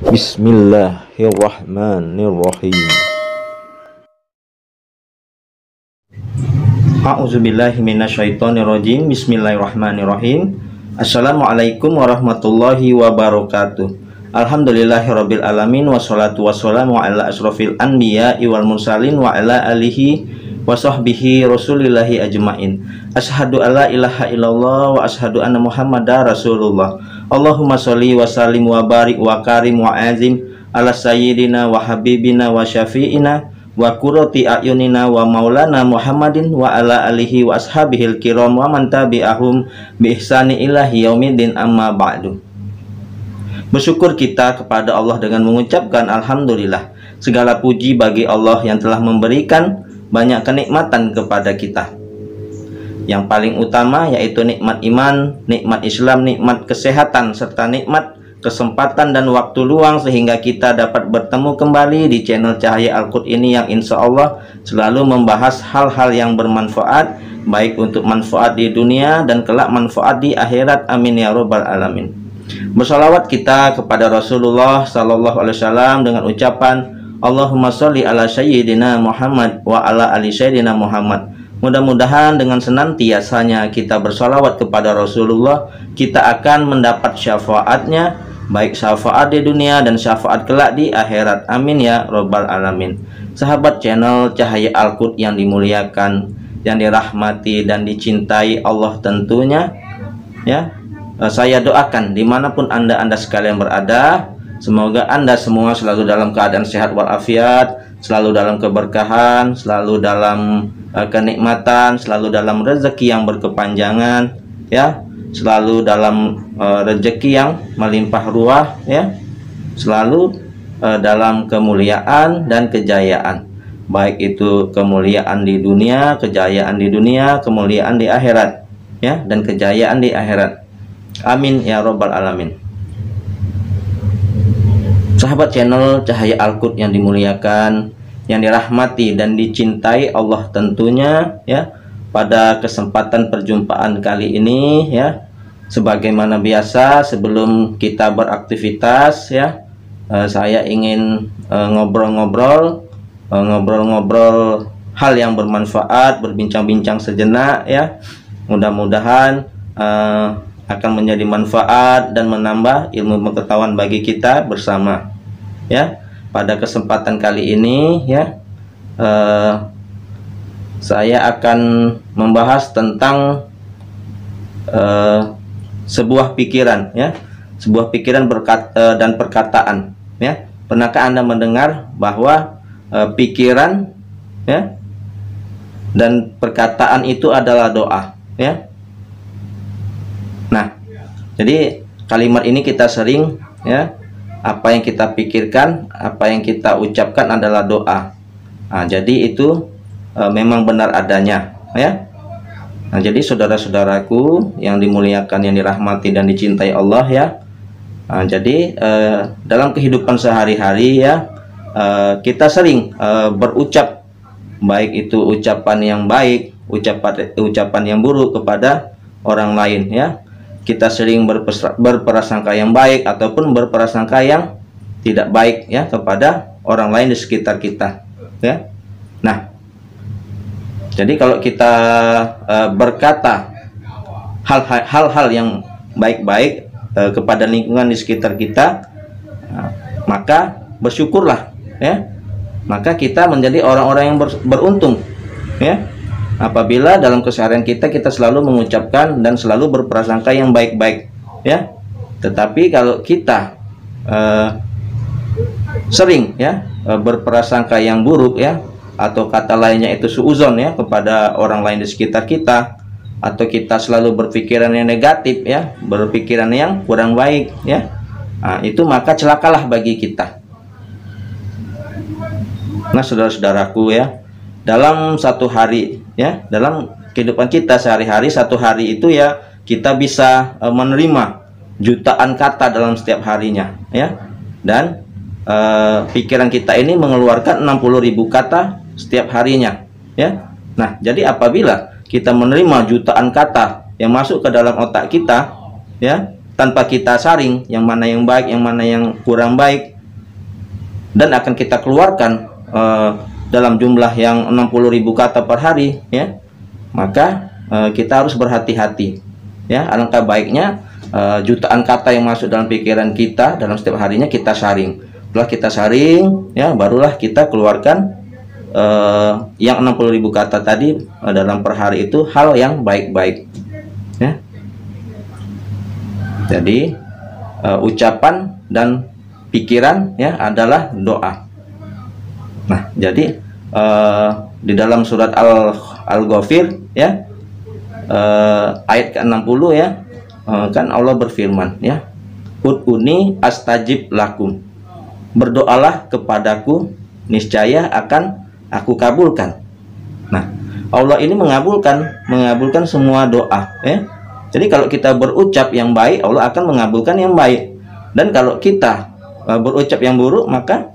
Bismillahirrahmanirrahim. A'udzubillahi minasyaitonirrajim. Bismillahirrahmanirrahim. Assalamualaikum warahmatullahi wabarakatuh. Alhamdulillahirabbil alamin wassalatu wassalamu ala asrofil anbiya'i wal mursalin wa ala alihi wa sahbihi rasulillahi ajmain. Asyhadu alla ilaha illallah wa asyhadu anna muhammadar rasulullah. Allahumma sholli wa sallim wa barik wa karim wa azim ala sayyidina wa habibina wa syafi'ina wa qurrati a'yunina wa maulana Muhammadin wa ala alihi wa ashabihil kiram wa man tabi'ahum bi ihsani ila yaumiddin, amma ba'du. Bersyukur kita kepada Allah dengan mengucapkan alhamdulillah. Segala puji bagi Allah yang telah memberikan banyak kenikmatan kepada kita. Yang paling utama yaitu nikmat iman, nikmat Islam, nikmat kesehatan, serta nikmat kesempatan dan waktu luang sehingga kita dapat bertemu kembali di channel Cahaya Al-Qud ini yang insya Allah selalu membahas hal-hal yang bermanfaat, baik untuk manfaat di dunia dan kelak manfaat di akhirat. Amin ya robbal alamin. Bersalawat kita kepada Rasulullah Sallallahu Alaihi Wasallam dengan ucapan Allahumma sholli ala sayyidina Muhammad wa ala ali sayyidina Muhammad. Mudah-mudahan dengan senantiasanya kita bersalawat kepada Rasulullah, kita akan mendapat syafaatnya, baik syafaat di dunia dan syafaat kelak di akhirat. Amin ya robbal alamin. Sahabat channel Cahaya Al-Qud yang dimuliakan, yang dirahmati dan dicintai Allah tentunya, ya, saya doakan dimanapun anda sekalian berada, semoga anda semua selalu dalam keadaan sehat walafiat, selalu dalam keberkahan, selalu dalam kenikmatan, selalu dalam rezeki yang berkepanjangan, ya, selalu dalam rezeki yang melimpah ruah, ya, selalu dalam kemuliaan dan kejayaan, baik itu kemuliaan di dunia, kejayaan di dunia, kemuliaan di akhirat, ya, dan kejayaan di akhirat. Amin ya robbal alamin. Sahabat channel Cahaya Al-Qud yang dimuliakan, yang dirahmati dan dicintai Allah tentunya, ya, pada kesempatan perjumpaan kali ini, ya, sebagaimana biasa sebelum kita beraktivitas, ya, saya ingin ngobrol-ngobrol hal yang bermanfaat, berbincang-bincang sejenak, ya. Mudah-mudahan akan menjadi manfaat dan menambah ilmu pengetahuan bagi kita bersama, ya. Pada kesempatan kali ini, ya, saya akan membahas tentang sebuah pikiran, ya, sebuah pikiran dan perkataan, ya. Pernahkah anda mendengar bahwa pikiran, ya, dan perkataan itu adalah doa, ya? Nah, jadi kalimat ini kita sering, ya, apa yang kita pikirkan, apa yang kita ucapkan adalah doa. Nah, jadi itu memang benar adanya, ya. Nah, jadi saudara-saudaraku yang dimuliakan, yang dirahmati dan dicintai Allah, ya. Nah, jadi dalam kehidupan sehari-hari, ya, kita sering berucap, baik itu ucapan yang baik, ucapan yang buruk kepada orang lain, ya. Kita sering berprasangka yang baik ataupun berprasangka yang tidak baik, ya, kepada orang lain di sekitar kita, ya. Nah, jadi kalau kita berkata hal-hal yang baik-baik kepada lingkungan di sekitar kita, maka bersyukurlah, ya. Maka kita menjadi orang-orang yang beruntung, ya. Apabila dalam keseharian kita selalu mengucapkan dan selalu berprasangka yang baik-baik, ya. Tetapi kalau kita sering, ya, berprasangka yang buruk, ya, atau kata lainnya itu suuzon, ya, kepada orang lain di sekitar kita, atau kita selalu berpikiran yang negatif, ya, berpikiran yang kurang baik, ya, nah, itu maka celakalah bagi kita. Nah, saudara-saudaraku, ya, dalam satu hari, ya, dalam kehidupan kita sehari-hari, satu hari itu, ya, kita bisa menerima jutaan kata dalam setiap harinya, ya, dan pikiran kita ini mengeluarkan 60.000 kata setiap harinya, ya. Nah, jadi apabila kita menerima jutaan kata yang masuk ke dalam otak kita, ya, tanpa kita saring yang mana yang baik, yang mana yang kurang baik, dan akan kita keluarkan dalam jumlah yang 60.000 kata per hari, ya, maka kita harus berhati-hati, ya. Alangkah baiknya jutaan kata yang masuk dalam pikiran kita dalam setiap harinya kita saring. Setelah kita saring, ya, barulah kita keluarkan yang 60.000 kata tadi dalam per hari itu hal yang baik-baik, ya. Jadi ucapan dan pikiran, ya, adalah doa. Nah, jadi di dalam surat Al-Ghafir, ya, ayat ke-60, ya, kan Allah berfirman, ya, ud'uni astajib lakum, berdoalah kepadaku, niscaya akan aku kabulkan. Nah, Allah ini mengabulkan semua doa, ya. Jadi kalau kita berucap yang baik, Allah akan mengabulkan yang baik. Dan kalau kita berucap yang buruk, maka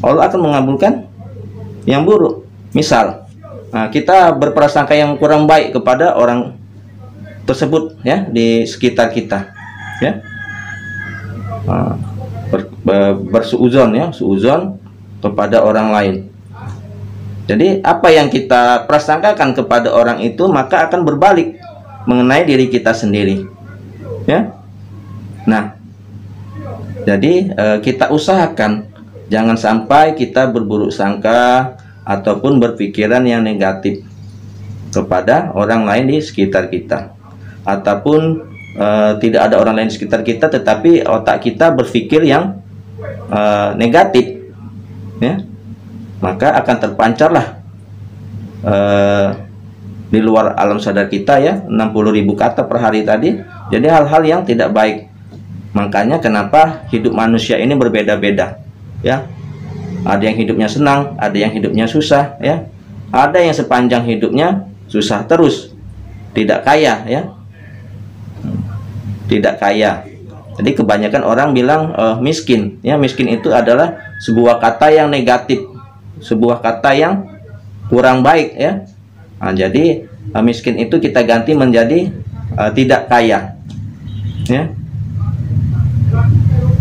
Allah akan mengabulkan yang buruk. Misal, kita berprasangka yang kurang baik kepada orang tersebut, ya, di sekitar kita, ya, bersuuzon, ya, suuzon kepada orang lain. Jadi apa yang kita prasangkakan kepada orang itu maka akan berbalik mengenai diri kita sendiri, ya. Nah, jadi kita usahakan jangan sampai kita berburuk sangka ataupun berpikiran yang negatif kepada orang lain di sekitar kita, ataupun tidak ada orang lain di sekitar kita tetapi otak kita berpikir yang negatif, ya, maka akan terpancarlah di luar alam sadar kita, ya, 60.000 kata per hari tadi. Jadi hal-hal yang tidak baik. Makanya kenapa hidup manusia ini berbeda-beda, ya. Ada yang hidupnya senang, ada yang hidupnya susah, ya. Ada yang sepanjang hidupnya susah terus, tidak kaya, ya, tidak kaya. Jadi kebanyakan orang bilang miskin, ya. Miskin itu adalah sebuah kata yang negatif, sebuah kata yang kurang baik, ya. Nah, jadi miskin itu kita ganti menjadi tidak kaya, ya.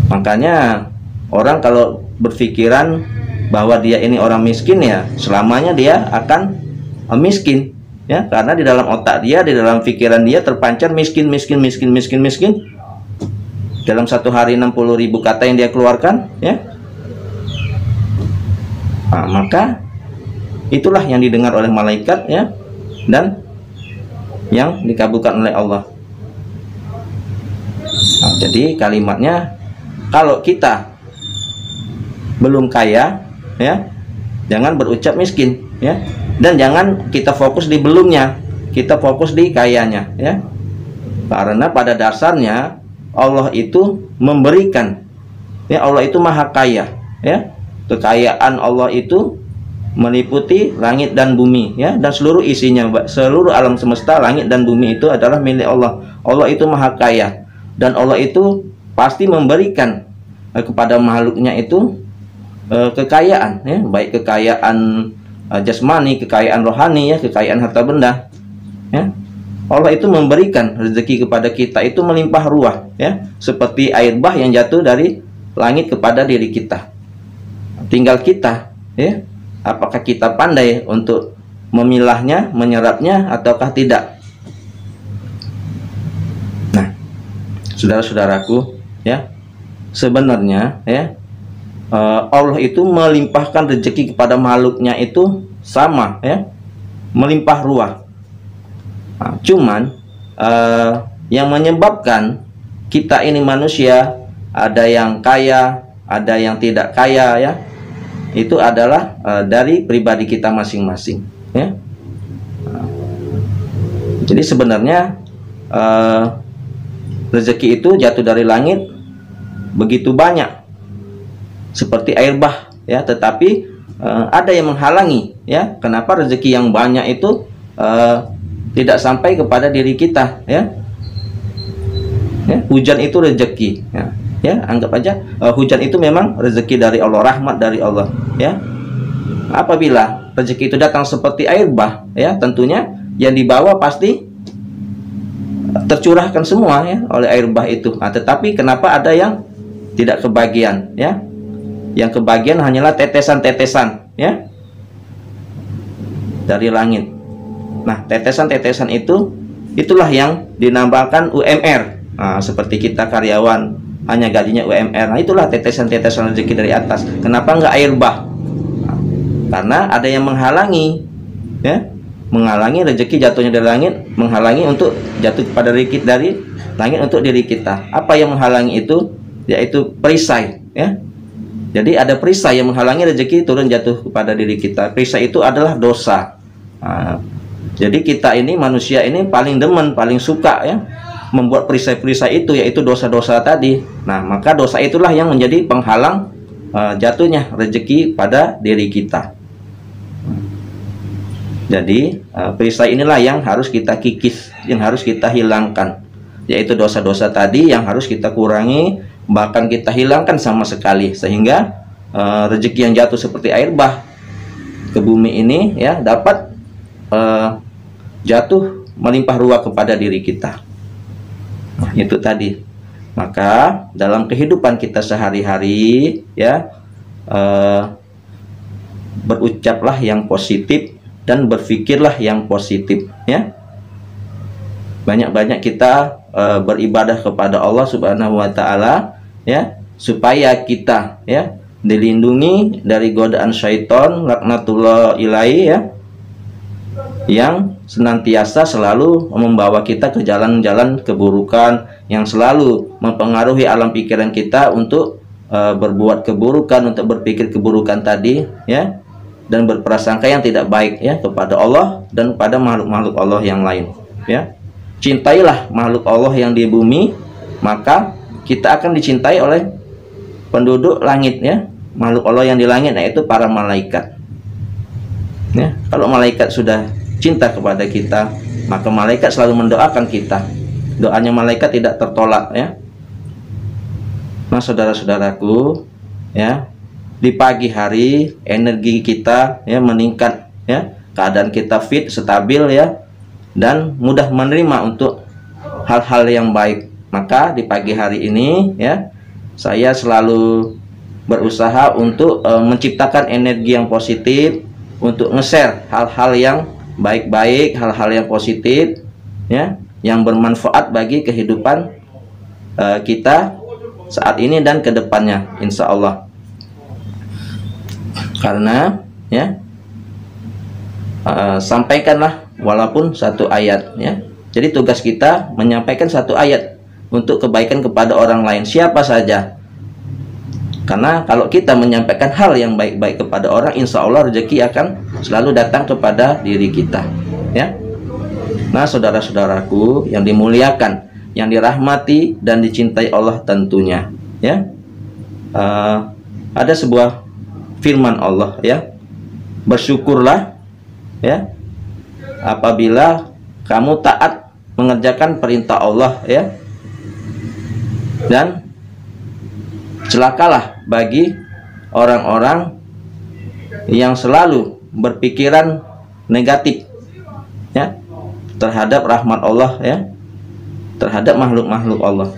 Makanya orang kalau berpikiran bahwa dia ini orang miskin, ya, selamanya dia akan miskin, ya, karena di dalam otak dia, di dalam pikiran dia terpancar miskin. Dalam satu hari 60.000 kata yang dia keluarkan, ya. Nah, maka itulah yang didengar oleh malaikat, ya, dan yang dikabulkan oleh Allah. Nah, jadi kalimatnya, kalau kita belum kaya, ya, jangan berucap miskin, ya, dan jangan kita fokus di belumnya, kita fokus di kayanya, ya. Karena pada dasarnya Allah itu memberikan, ya, Allah itu maha kaya, ya. Kekayaan Allah itu meliputi langit dan bumi, ya, dan seluruh isinya, seluruh alam semesta, langit dan bumi itu adalah milik Allah. Allah itu maha kaya, dan Allah itu pasti memberikan kepada makhluknya itu kekayaan, ya, baik kekayaan jasmani, kekayaan rohani, ya, kekayaan harta benda, ya. Allah itu memberikan rezeki kepada kita itu melimpah ruah, ya, seperti air bah yang jatuh dari langit kepada diri kita. Tinggal kita, ya, apakah kita pandai untuk memilahnya, menyerapnya, ataukah tidak. Nah, saudara-saudaraku, ya, sebenarnya, ya, Allah itu melimpahkan rezeki kepada makhluknya itu sama, ya, melimpah ruah. Nah, cuman yang menyebabkan kita ini manusia ada yang kaya, ada yang tidak kaya, ya, itu adalah dari pribadi kita masing-masing, ya. Jadi sebenarnya rezeki itu jatuh dari langit begitu banyak seperti air bah, ya, tetapi ada yang menghalangi, ya, kenapa rezeki yang banyak itu tidak sampai kepada diri kita, ya. Ya, hujan itu rezeki, ya. Ya, anggap aja hujan itu memang rezeki dari Allah, rahmat dari Allah, ya. Apabila rezeki itu datang seperti air bah, ya, tentunya yang dibawa pasti tercurahkan semua, ya, oleh air bah itu. Nah, tetapi kenapa ada yang tidak kebagian, ya? Yang kebagian hanyalah tetesan-tetesan, ya, dari langit. Nah, tetesan-tetesan itulah yang dinamakan UMR. Nah, seperti kita karyawan hanya gajinya UMR. Nah, itulah tetesan-tetesan rezeki dari atas. Kenapa nggak air bah? Nah, karena ada yang menghalangi, ya, menghalangi rezeki jatuhnya dari langit, menghalangi untuk jatuh pada dari langit untuk diri kita. Apa yang menghalangi itu? Yaitu perisai, ya. Jadi ada perisai yang menghalangi rezeki turun jatuh kepada diri kita. Perisai itu adalah dosa. Nah, jadi kita ini manusia ini paling demen, paling suka, ya, membuat perisai-perisai itu, yaitu dosa-dosa tadi. Nah, maka dosa itulah yang menjadi penghalang jatuhnya rezeki pada diri kita. Jadi perisai inilah yang harus kita kikis, yang harus kita hilangkan, yaitu dosa-dosa tadi yang harus kita kurangi, bahkan kita hilangkan sama sekali, sehingga rezeki yang jatuh seperti air bah ke bumi ini, ya, dapat jatuh melimpah ruah kepada diri kita. Nah, itu tadi. Maka dalam kehidupan kita sehari-hari, ya, berucaplah yang positif dan berpikirlah yang positif, ya. Banyak-banyak kita beribadah kepada Allah Subhanahu wa taala, ya, supaya kita, ya, dilindungi dari godaan syaitan laknatullah ilaihi, ya, yang senantiasa selalu membawa kita ke jalan-jalan keburukan, yang selalu mempengaruhi alam pikiran kita untuk berbuat keburukan, untuk berpikir keburukan tadi, ya, dan berprasangka yang tidak baik, ya, kepada Allah dan pada makhluk-makhluk Allah yang lain, ya. Cintailah makhluk Allah yang di bumi, maka kita akan dicintai oleh penduduk langit, ya, makhluk Allah yang di langit, yaitu para malaikat, ya. Kalau malaikat sudah cinta kepada kita, maka malaikat selalu mendoakan kita. Doanya malaikat tidak tertolak, ya. Nah, saudara-saudaraku, ya, di pagi hari energi kita, ya, meningkat, ya, keadaan kita fit, stabil, ya, dan mudah menerima untuk hal-hal yang baik. Maka di pagi hari ini, ya, saya selalu berusaha untuk menciptakan energi yang positif, untuk nge-share hal-hal yang baik-baik, hal-hal yang positif, ya, yang bermanfaat bagi kehidupan kita saat ini dan kedepannya, insya Allah. Karena, ya, sampaikanlah walaupun satu ayat, ya. Jadi tugas kita menyampaikan satu ayat untuk kebaikan kepada orang lain, siapa saja. Karena kalau kita menyampaikan hal yang baik-baik kepada orang, insya Allah rezeki akan selalu datang kepada diri kita, ya. Nah, saudara-saudaraku yang dimuliakan, yang dirahmati dan dicintai Allah tentunya, ya, ada sebuah firman Allah, ya, bersyukurlah, ya, apabila kamu taat mengerjakan perintah Allah, ya, dan celakalah bagi orang-orang yang selalu berpikiran negatif, ya, terhadap rahmat Allah, ya, terhadap makhluk-makhluk Allah.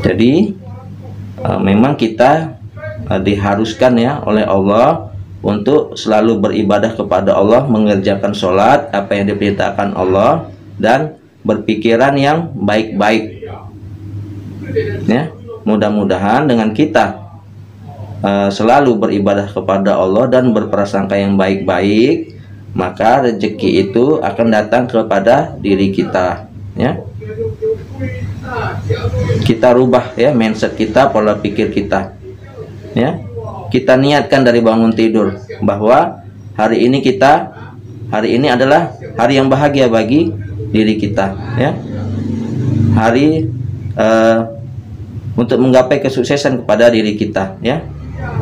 Jadi memang kita diharuskan, ya, oleh Allah untuk selalu beribadah kepada Allah, mengerjakan sholat apa yang diperintahkan Allah, dan berpikiran yang baik-baik, ya. Mudah-mudahan dengan kita selalu beribadah kepada Allah dan berprasangka yang baik-baik, maka rezeki itu akan datang kepada diri kita, ya. Kita rubah, ya, mindset kita, pola pikir kita, ya. Kita niatkan dari bangun tidur bahwa hari ini adalah hari yang bahagia bagi diri kita, ya. Hari untuk menggapai kesuksesan kepada diri kita, ya.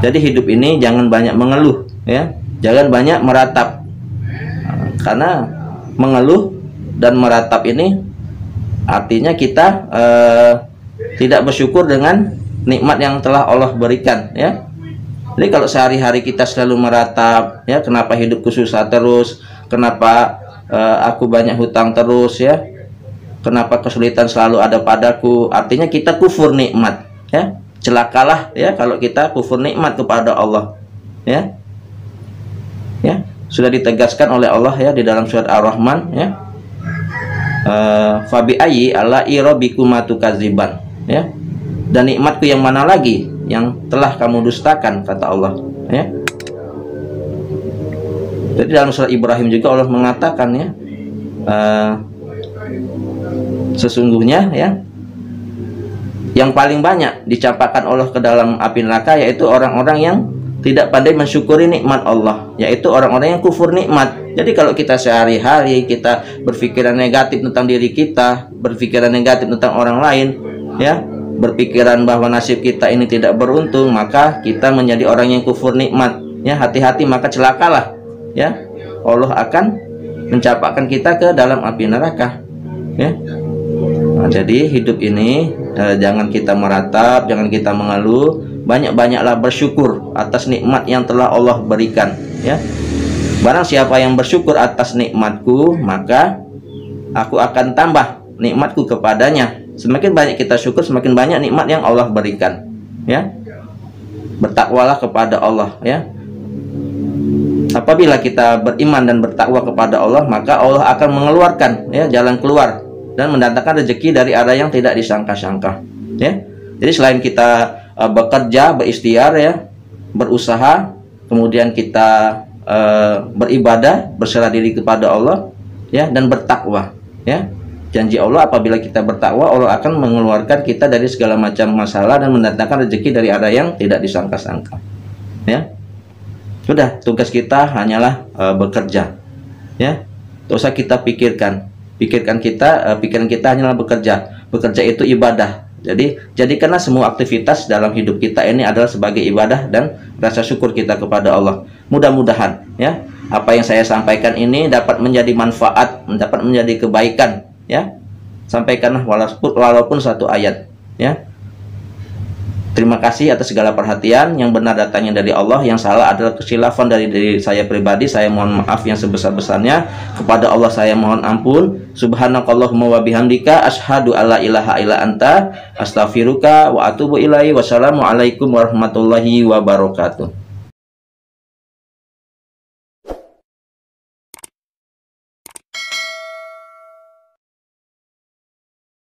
Jadi hidup ini jangan banyak mengeluh, ya, jangan banyak meratap, karena mengeluh dan meratap ini artinya kita tidak bersyukur dengan nikmat yang telah Allah berikan, ya. Jadi kalau sehari-hari kita selalu meratap, ya, kenapa hidupku susah terus, kenapa aku banyak hutang terus, ya, kenapa kesulitan selalu ada padaku, artinya kita kufur nikmat, ya. Celakalah ya kalau kita kufur nikmat kepada Allah, ya. Ya, sudah ditegaskan oleh Allah ya di dalam surat Ar-Rahman, ya. Fabi ayyi ala'i rabbikuma tukadziban, ya. Dan nikmatku yang mana lagi yang telah kamu dustakan, kata Allah, ya. Jadi dalam surat Ibrahim juga Allah mengatakan, ya, sesungguhnya ya yang paling banyak dicampakkan Allah ke dalam api neraka yaitu orang-orang yang tidak pandai mensyukuri nikmat Allah, yaitu orang-orang yang kufur nikmat. Jadi kalau kita sehari-hari kita berpikiran negatif tentang diri kita, berpikiran negatif tentang orang lain, ya, berpikiran bahwa nasib kita ini tidak beruntung, maka kita menjadi orang yang kufur nikmat. Ya, hati-hati, maka celakalah. Ya, Allah akan mencampakkan kita ke dalam api neraka. Ya. Nah, jadi hidup ini jangan kita meratap, jangan kita mengeluh, banyak-banyaklah bersyukur atas nikmat yang telah Allah berikan, ya. Barang siapa yang bersyukur atas nikmatku, maka aku akan tambah nikmatku kepadanya. Semakin banyak kita syukur, semakin banyak nikmat yang Allah berikan, ya. Bertakwalah kepada Allah, ya. Apabila kita beriman dan bertakwa kepada Allah, maka Allah akan mengeluarkan, ya, jalan keluar dan mendatangkan rezeki dari arah yang tidak disangka-sangka, ya. Jadi selain kita bekerja, berikhtiar, ya, berusaha, kemudian kita beribadah, berserah diri kepada Allah, ya, dan bertakwa, ya. Janji Allah, apabila kita bertakwa, Allah akan mengeluarkan kita dari segala macam masalah dan mendatangkan rezeki dari arah yang tidak disangka-sangka, ya. Sudah, tugas kita hanyalah bekerja, ya. Tidak usah kita pikirkan. Pikiran kita hanyalah bekerja. Bekerja itu ibadah. Jadi jadikanlah semua aktivitas dalam hidup kita ini adalah sebagai ibadah dan rasa syukur kita kepada Allah. Mudah-mudahan, ya, apa yang saya sampaikan ini dapat menjadi manfaat, dapat menjadi kebaikan, ya. Sampaikanlah walaupun satu ayat, ya. Terima kasih atas segala perhatian. Yang benar datangnya dari Allah, yang salah adalah kekhilafan dari diri saya pribadi. Saya mohon maaf yang sebesar-besarnya. Kepada Allah saya mohon ampun. Subhanakallahumma wa bihamdika asyhadu alla ilaha illa anta astaghfiruka wa atubu ilaihi. Wassalamualaikum warahmatullahi wabarakatuh.